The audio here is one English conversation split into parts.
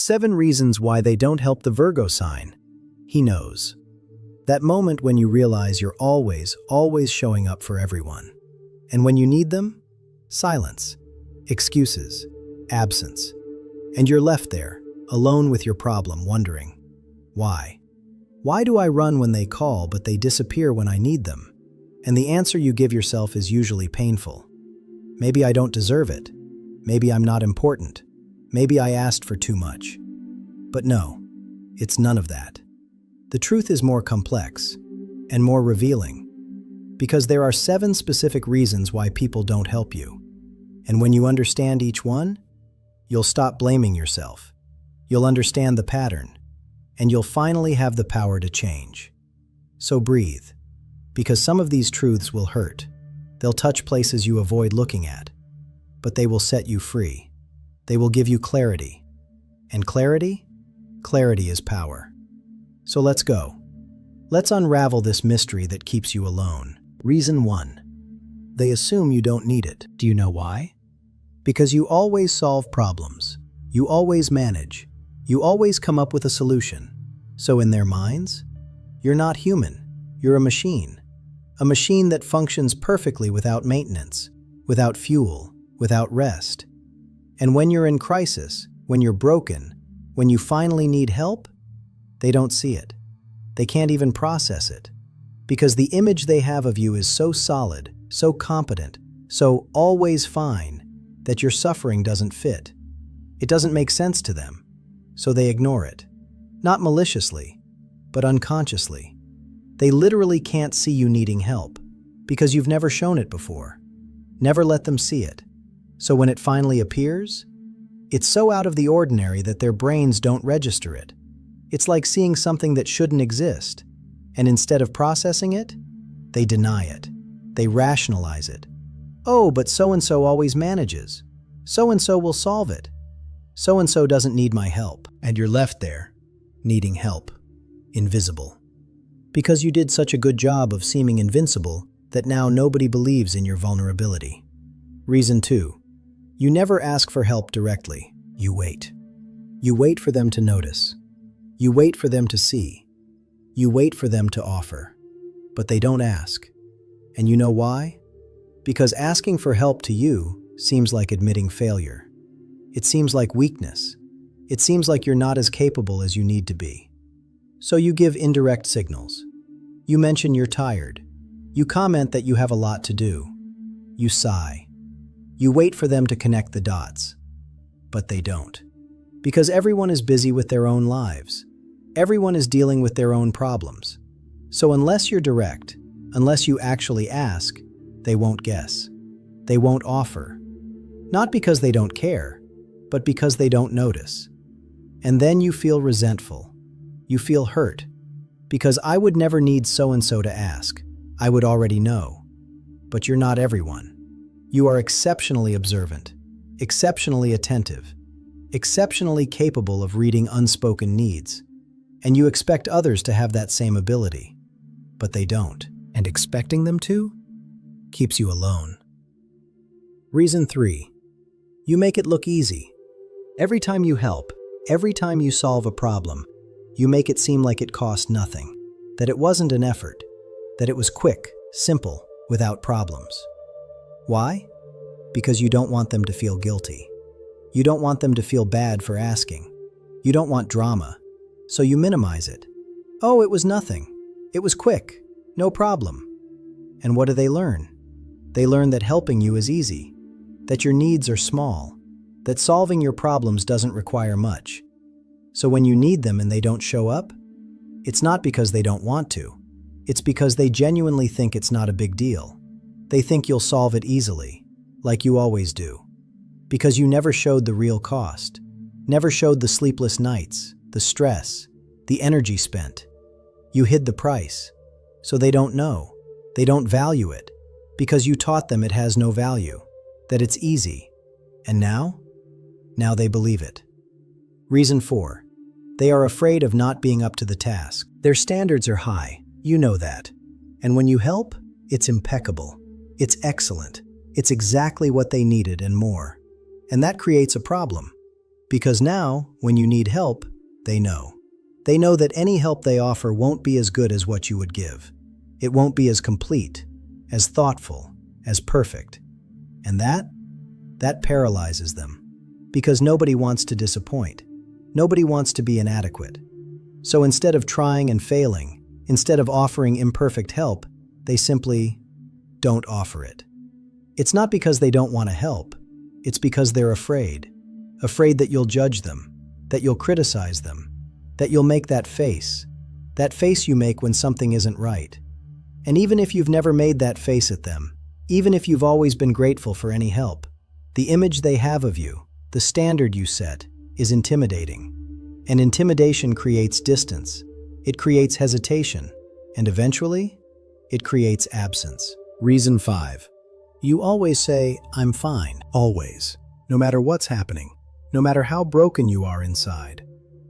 7 reasons why they don't help the Virgo sign. He knows. That moment when you realize you're always showing up for everyone. And when you need them, silence, excuses, absence. And you're left there, alone with your problem, wondering, why? Why do I run when they call but they disappear when I need them? And the answer you give yourself is usually painful. Maybe I don't deserve it. Maybe I'm not important. Maybe I asked for too much. But no, it's none of that. The truth is more complex and more revealing, because there are 7 specific reasons why people don't help you. And when you understand each one, you'll stop blaming yourself. You'll understand the pattern, and you'll finally have the power to change. So breathe, because some of these truths will hurt. They'll touch places you avoid looking at, but they will set you free. They will give you clarity. And clarity is power. So let's go. Let's unravel this mystery that keeps you alone. Reason 1. They assume you don't need it. Do you know why? Because you always solve problems. You always manage. You always come up with a solution. So in their minds, you're not human. You're a machine. A machine that functions perfectly without maintenance, without fuel, without rest. And when you're in crisis, when you're broken, when you finally need help, they don't see it. They can't even process it. Because the image they have of you is so solid, so competent, so always fine, that your suffering doesn't fit. It doesn't make sense to them, so they ignore it. Not maliciously, but unconsciously. They literally can't see you needing help, because you've never shown it before. Never let them see it. So when it finally appears, it's so out of the ordinary that their brains don't register it. It's like seeing something that shouldn't exist, and instead of processing it, they deny it. They rationalize it. Oh, but so-and-so always manages. So-and-so will solve it. So-and-so doesn't need my help. And you're left there, needing help. Invisible. Because you did such a good job of seeming invincible that now nobody believes in your vulnerability. Reason 2. You never ask for help directly. You wait. You wait for them to notice. You wait for them to see. You wait for them to offer. But they don't ask. And you know why? Because asking for help to you seems like admitting failure. It seems like weakness. It seems like you're not as capable as you need to be. So you give indirect signals. You mention you're tired. You comment that you have a lot to do. You sigh. You wait for them to connect the dots. But they don't. Because everyone is busy with their own lives. Everyone is dealing with their own problems. So unless you're direct, unless you actually ask, they won't guess. They won't offer. Not because they don't care, but because they don't notice. And then you feel resentful. You feel hurt. Because I would never need so-and-so to ask. I would already know. But you're not everyone. You are exceptionally observant, exceptionally attentive, exceptionally capable of reading unspoken needs. And you expect others to have that same ability. But they don't. And expecting them to keeps you alone. Reason 3. You make it look easy. Every time you help, every time you solve a problem, you make it seem like it cost nothing, that it wasn't an effort, that it was quick, simple, without problems. Why? Because you don't want them to feel guilty. You don't want them to feel bad for asking. You don't want drama, so you minimize it. Oh, it was nothing. It was quick. No problem. And what do they learn? They learn that helping you is easy, that your needs are small, that solving your problems doesn't require much. So when you need them and they don't show up, it's not because they don't want to. It's because they genuinely think it's not a big deal. They think you'll solve it easily, like you always do. Because you never showed the real cost, never showed the sleepless nights, the stress, the energy spent. You hid the price, so they don't know. They don't value it, because you taught them it has no value, that it's easy. And now? Now they believe it. Reason 4. They are afraid of not being up to the task. Their standards are high, you know that. And when you help, it's impeccable. It's excellent. It's exactly what they needed and more. And that creates a problem. Because now, when you need help, they know. They know that any help they offer won't be as good as what you would give. It won't be as complete, as thoughtful, as perfect. And that paralyzes them. Because nobody wants to disappoint. Nobody wants to be inadequate. So instead of trying and failing, instead of offering imperfect help, they simply don't offer it. It's not because they don't want to help. It's because they're afraid. Afraid that you'll judge them, that you'll criticize them, that you'll make that face you make when something isn't right. And even if you've never made that face at them, even if you've always been grateful for any help, the image they have of you, the standard you set, is intimidating. And intimidation creates distance. It creates hesitation. And eventually, it creates absence. Reason 5. You always say, "I'm fine." Always. No matter what's happening. No matter how broken you are inside.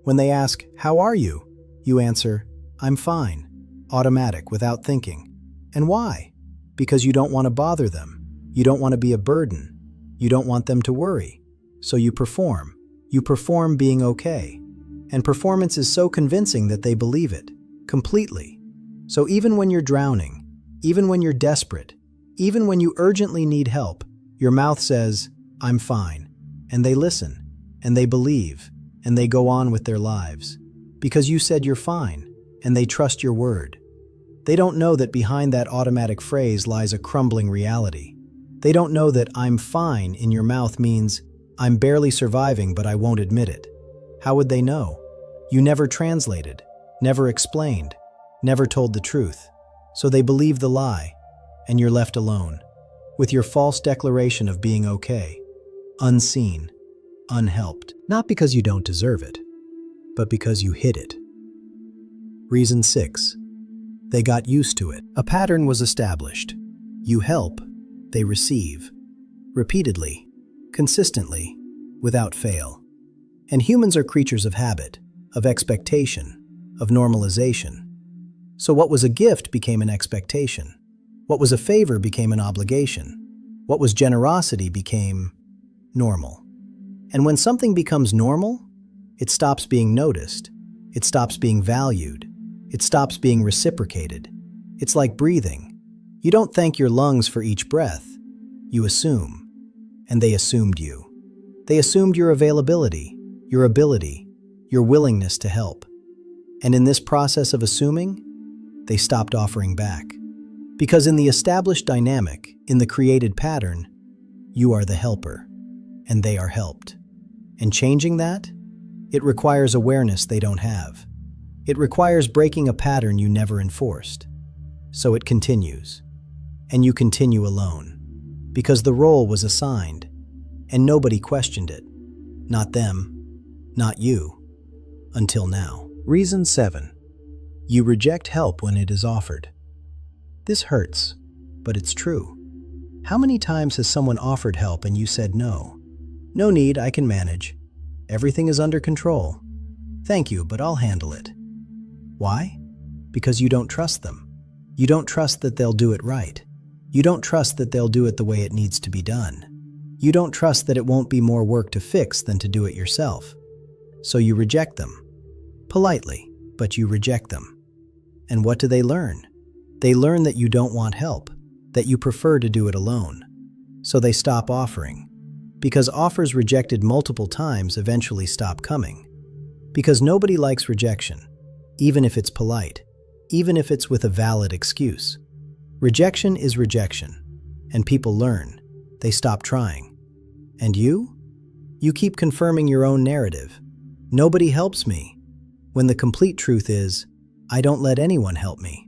When they ask, "How are you?" you answer, "I'm fine." Automatic, without thinking. And why? Because you don't want to bother them. You don't want to be a burden. You don't want them to worry. So you perform. You perform being okay. And performance is so convincing that they believe it. Completely. So even when you're drowning, even when you're desperate, even when you urgently need help, your mouth says, "I'm fine." And they listen. And they believe. And they go on with their lives. Because you said you're fine. And they trust your word. They don't know that behind that automatic phrase lies a crumbling reality. They don't know that "I'm fine" in your mouth means "I'm barely surviving, but I won't admit it." How would they know? You never translated, never explained, never told the truth. So they believe the lie, and you're left alone, with your false declaration of being okay, unseen, unhelped. Not because you don't deserve it, but because you hid it. Reason 6. They got used to it. A pattern was established. You help, they receive. Repeatedly, consistently, without fail. And humans are creatures of habit, of expectation, of normalization. So what was a gift became an expectation. What was a favor became an obligation. What was generosity became normal. And when something becomes normal, it stops being noticed. It stops being valued. It stops being reciprocated. It's like breathing. You don't thank your lungs for each breath. You assume. And they assumed you. They assumed your availability, your ability, your willingness to help. And in this process of assuming, they stopped offering back. Because in the established dynamic, in the created pattern, you are the helper, and they are helped. And changing that, it requires awareness they don't have. It requires breaking a pattern you never enforced. So it continues. And you continue alone. Because the role was assigned, and nobody questioned it. Not them, not you. Until now. Reason 7. You reject help when it is offered. This hurts, but it's true. How many times has someone offered help and you said no? No need, I can manage. Everything is under control. Thank you, but I'll handle it. Why? Because you don't trust them. You don't trust that they'll do it right. You don't trust that they'll do it the way it needs to be done. You don't trust that it won't be more work to fix than to do it yourself. So you reject them. Politely, but you reject them. And what do they learn? They learn that you don't want help, that you prefer to do it alone. So they stop offering. Because offers rejected multiple times eventually stop coming. Because nobody likes rejection, even if it's polite, even if it's with a valid excuse. Rejection is rejection, and people learn. They stop trying. And you? You keep confirming your own narrative. Nobody helps me. When the complete truth is, I don't let anyone help me.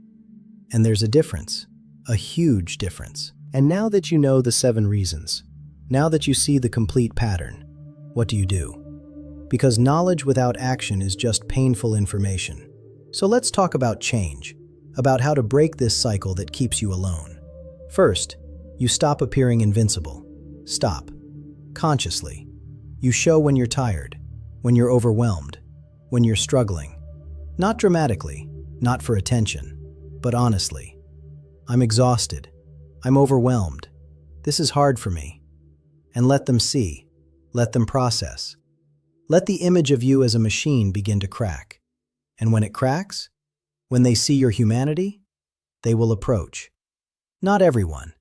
And there's a difference, a huge difference. And now that you know the 7 reasons, now that you see the complete pattern, what do you do? Because knowledge without action is just painful information. So let's talk about change, about how to break this cycle that keeps you alone. First, you stop appearing invincible. Stop. Consciously. You show when you're tired, when you're overwhelmed, when you're struggling. Not dramatically, not for attention, but honestly. I'm exhausted. I'm overwhelmed. This is hard for me. And let them see. Let them process. Let the image of you as a machine begin to crack. And when it cracks, when they see your humanity, they will approach. Not everyone,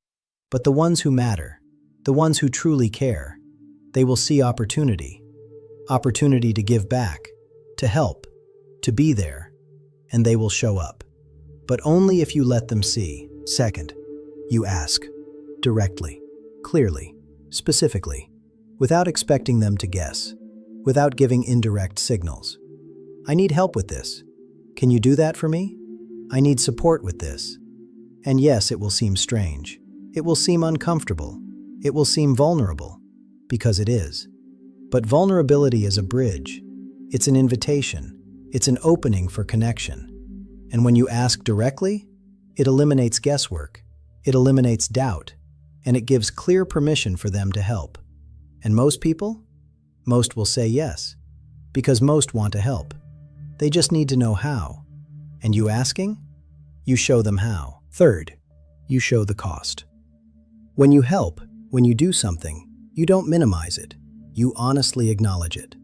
but the ones who matter, the ones who truly care. They will see opportunity. Opportunity to give back, to help, to be there, and they will show up. But only if you let them see. Second, you ask, directly, clearly, specifically, without expecting them to guess, without giving indirect signals. I need help with this. Can you do that for me? I need support with this. And yes, it will seem strange. It will seem uncomfortable. It will seem vulnerable, because it is. But vulnerability is a bridge. It's an invitation. It's an opening for connection. And when you ask directly, it eliminates guesswork. It eliminates doubt. And it gives clear permission for them to help. And most people? Most will say yes, because most want to help. They just need to know how. And you asking? You show them how. Third, you show the cost. When you help, when you do something, you don't minimize it. You honestly acknowledge it.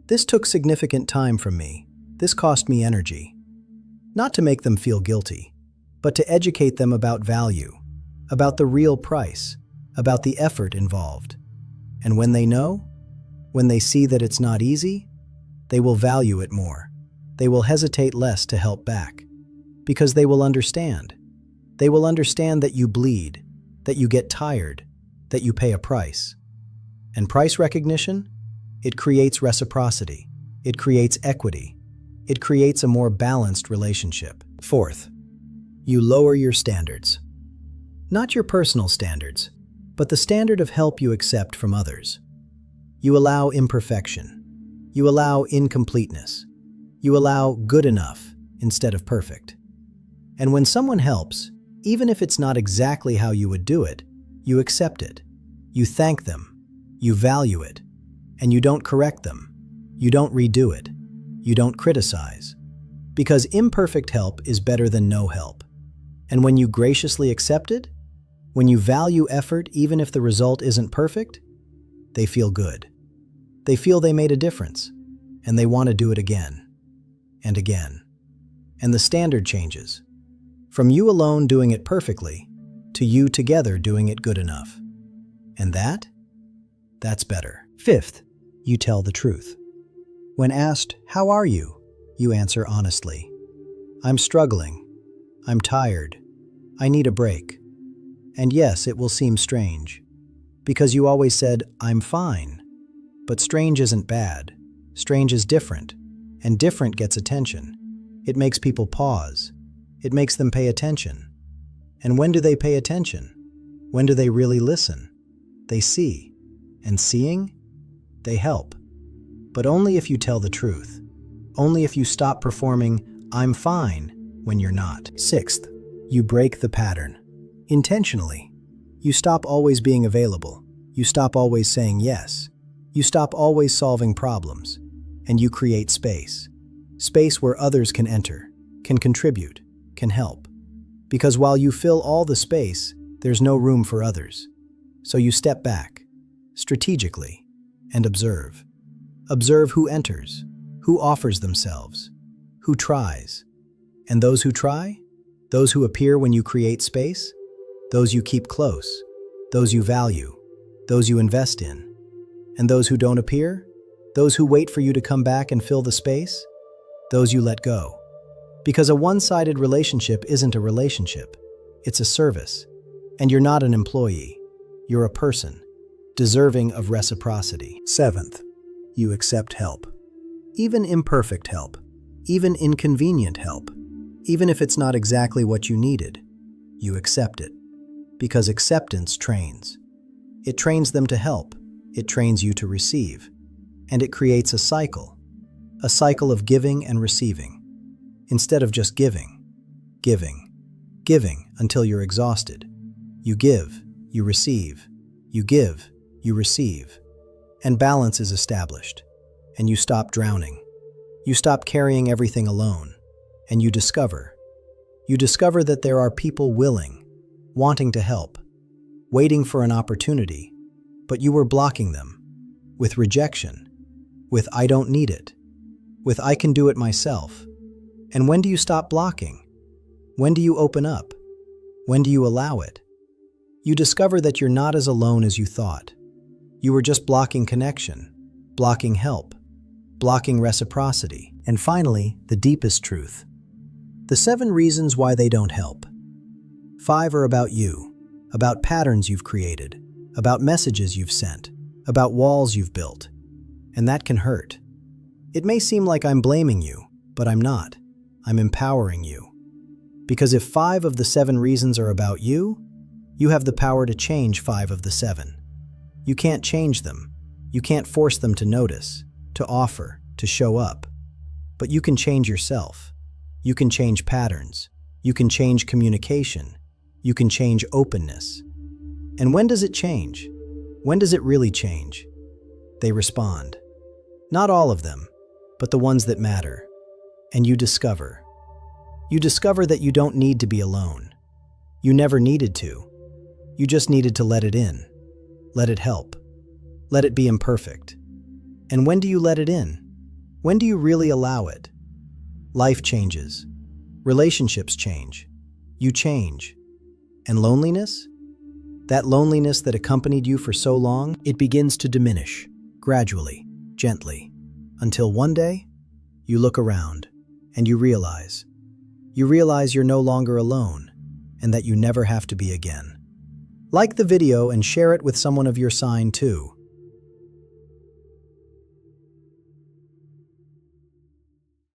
This took significant time from me. This cost me energy. Not to make them feel guilty, but to educate them about value, about the real price, about the effort involved. And when they know, when they see that it's not easy, they will value it more. They will hesitate less to help back, because they will understand. They will understand that you bleed, that you get tired, that you pay a price. And price recognition? It creates reciprocity. It creates equity. It creates a more balanced relationship. Fourth, you lower your standards. Not your personal standards, but the standard of help you accept from others. You allow imperfection. You allow incompleteness. You allow good enough instead of perfect. And when someone helps, even if it's not exactly how you would do it, you accept it. You thank them. You value it. And you don't correct them. You don't redo it. You don't criticize. Because imperfect help is better than no help. And when you graciously accept it, when you value effort even if the result isn't perfect, they feel good. They feel they made a difference, and they want to do it again and again. And the standard changes. From you alone doing it perfectly, to you together doing it good enough. And that's better. Fifth, you tell the truth. When asked, "How are you?" you answer honestly. "I'm struggling. I'm tired. I need a break." And yes, it will seem strange, because you always said, "I'm fine." But strange isn't bad. Strange is different, and different gets attention. It makes people pause. It makes them pay attention. And when do they pay attention? When do they really listen? They see. And seeing? They help. But only if you tell the truth. Only if you stop performing, "I'm fine," when you're not. Sixth, you break the pattern. Intentionally. You stop always being available. You stop always saying yes. You stop always solving problems. And you create space. Space where others can enter, can contribute, can help. Because while you fill all the space, there's no room for others. So you step back, strategically, and observe. Observe who enters, who offers themselves, who tries. And those who try? Those who appear when you create space? Those you keep close, those you value, those you invest in. And those who don't appear? Those who wait for you to come back and fill the space? Those you let go. Because a one-sided relationship isn't a relationship. It's a service. And you're not an employee. You're a person, deserving of reciprocity. Seventh, you accept help. Even imperfect help. Even inconvenient help. Even if it's not exactly what you needed, you accept it. Because acceptance trains. It trains them to help. It trains you to receive. And it creates a cycle of giving and receiving. Instead of just giving, giving until you're exhausted. You give, you receive, you give, you receive. And balance is established. And you stop drowning. You stop carrying everything alone. And you discover that there are people willing, wanting to help, waiting for an opportunity, but you were blocking them with rejection. with "I don't need it," with "I can do it myself." And when do you stop blocking? When do you open up? When do you allow it? You discover that you're not as alone as you thought. You were just blocking connection, blocking help, blocking reciprocity. And finally, the deepest truth. The 7 reasons why they don't help. 5 are about you, about patterns you've created, about messages you've sent, about walls you've built. And that can hurt. It may seem like I'm blaming you, but I'm not. I'm empowering you. Because if 5 of the 7 reasons are about you, you have the power to change 5 of the 7. You can't change them. You can't force them to notice, to offer, to show up. But you can change yourself. You can change patterns. You can change communication. You can change openness. And when does it change? When does it really change? They respond. Not all of them, but the ones that matter. And you discover. You discover that you don't need to be alone. You never needed to. You just needed to let it in. Let it help. Let it be imperfect. And when do you let it in? When do you really allow it? Life changes. Relationships change. You change. And loneliness? That loneliness that accompanied you for so long, it begins to diminish, gradually, gently, until one day, you look around and you realize you're no longer alone and that you never have to be again. Like the video and share it with someone of your sign too.